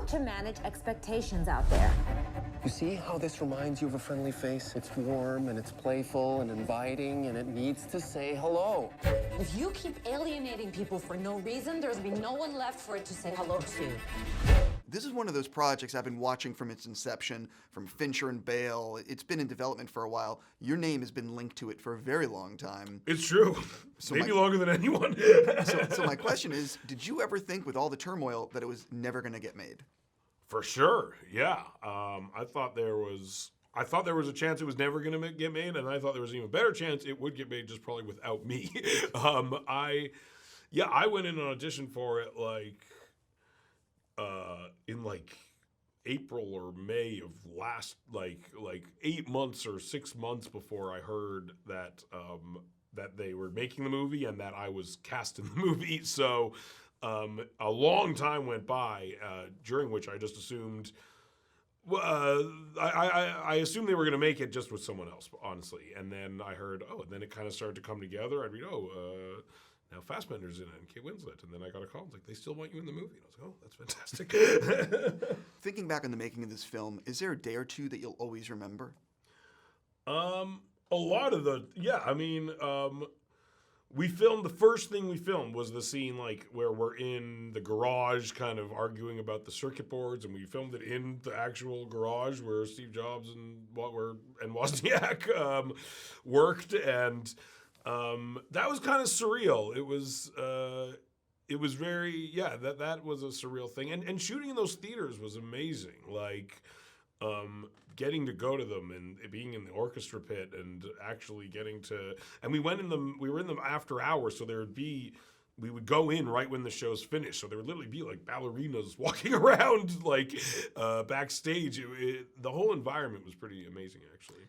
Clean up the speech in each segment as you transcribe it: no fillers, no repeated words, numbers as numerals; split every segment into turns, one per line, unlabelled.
to manage expectations out there.
You see how this reminds you of a friendly face? It's warm and it's playful and inviting and it needs to say hello.
If you keep alienating people for no reason, there's gonna be no one left for it to say hello to.
This is one of those projects I've been watching from its inception, from Fincher and Bale. It's been in development for a while. Your name has been linked to it for a very long time.
It's true.
So
maybe longer than anyone.
So my question is, did you ever think with all the turmoil that it was never going to get made?
For sure, yeah. I thought there was a chance it was never going to get made, and I thought there was an even better chance it would get made, just probably without me. I went in an audition for it in April or May of last, like 8 months or 6 months before I heard that that they were making the movie and that I was cast in the movie. So a long time went by, during which I just assumed, I assumed they were going to make it just with someone else, honestly. And then I heard, and then it kind of started to come together. I'd read, now Fassbender's in it and Kate Winslet. And then I got a call. It's like, they still want you in the movie. And I was like, oh, that's fantastic.
Thinking back on the making of this film, is there a day or two that you'll always remember?
A lot of the first thing we filmed was the scene where we're in the garage kind of arguing about the circuit boards, and we filmed it in the actual garage where Steve Jobs and Wozniak worked, and that was kind of surreal. It was very, that was a surreal thing. And shooting in those theaters was amazing. Getting to go to them and being in the orchestra pit and actually getting to, and we were in them after hours, so we would go in right when the show's finished. So there would literally be ballerinas walking around backstage. The whole environment was pretty amazing, actually.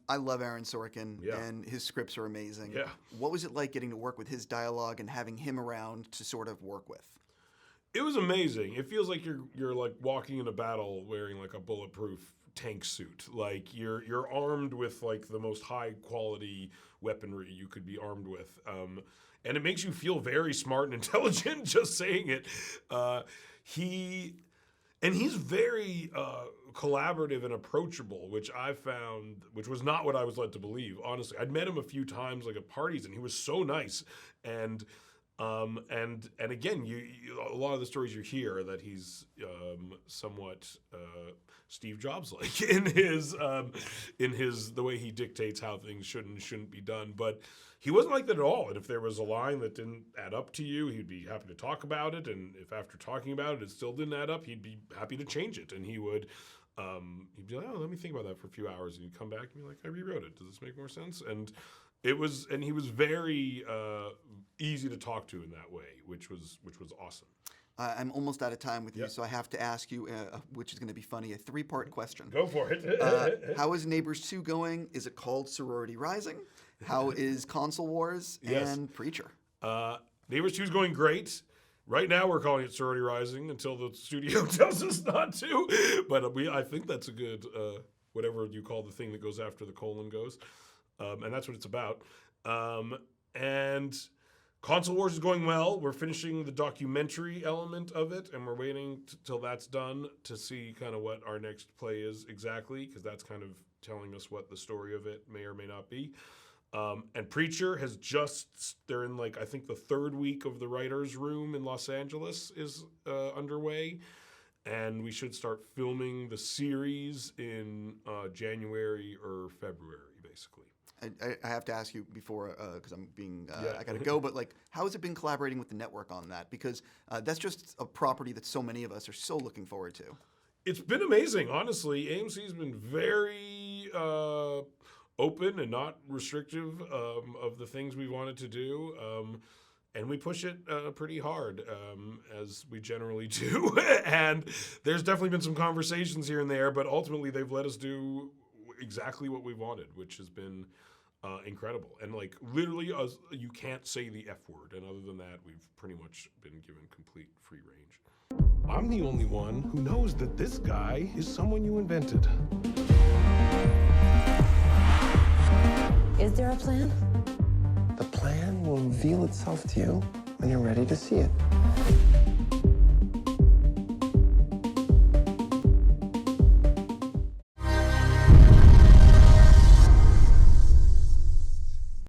I love Aaron Sorkin, and his scripts are amazing.
Yeah.
What was it like getting to work with his dialogue and having him around to sort of work with?
It was amazing. It feels like you're walking in a battle wearing a bulletproof tank suit. You're armed with the most high quality weaponry you could be armed with. And it makes you feel very smart and intelligent just saying it. He's very collaborative and approachable, which I found, which was not what I was led to believe, honestly. I'd met him a few times at parties, and he was so nice. And again, a lot of the stories you hear are that he's somewhat Steve Jobs-like in the way he dictates how things should and shouldn't be done. But he wasn't like that at all. And if there was a line that didn't add up to you, he'd be happy to talk about it. And if after talking about it still didn't add up, he'd be happy to change it. And he'd be like, let me think about that for a few hours. And he'd come back and be like, I rewrote it. Does this make more sense? And he was very easy to talk to in that way, which was awesome.
I'm almost out of time with you, so I have to ask you, which is going to be funny, a 3-part question.
Go for it.
How is Neighbors 2 going? Is it called Sorority Rising? How is Console Wars and Preacher?
Neighbors 2 is going great. Right now we're calling it Sorority Rising until the studio tells us not to. But I think that's a good, whatever you call the thing that goes after the colon goes. And that's what it's about. And Console Wars is going well. We're finishing the documentary element of it, and we're waiting till that's done to see kind of what our next play is exactly, because that's kind of telling us what the story of it may or may not be. And Preacher has they're in I think the 3rd week of the writer's room in Los Angeles is underway. And we should start filming the series in January or February, basically.
I have to ask you before, because I got to go, but how has it been collaborating with the network on that? Because that's just a property that so many of us are so looking forward to.
It's been amazing, honestly. AMC's been very open and not restrictive of the things we wanted to do. And we push it pretty hard, as we generally do. And there's definitely been some conversations here and there, but ultimately they've let us do exactly what we wanted, which has been incredible. And literally, you can't say the F word. And other than that, we've pretty much been given complete free range.
I'm the only one who knows that this guy is someone you invented.
Is there a plan?
The plan will reveal itself to you when you're ready to see it.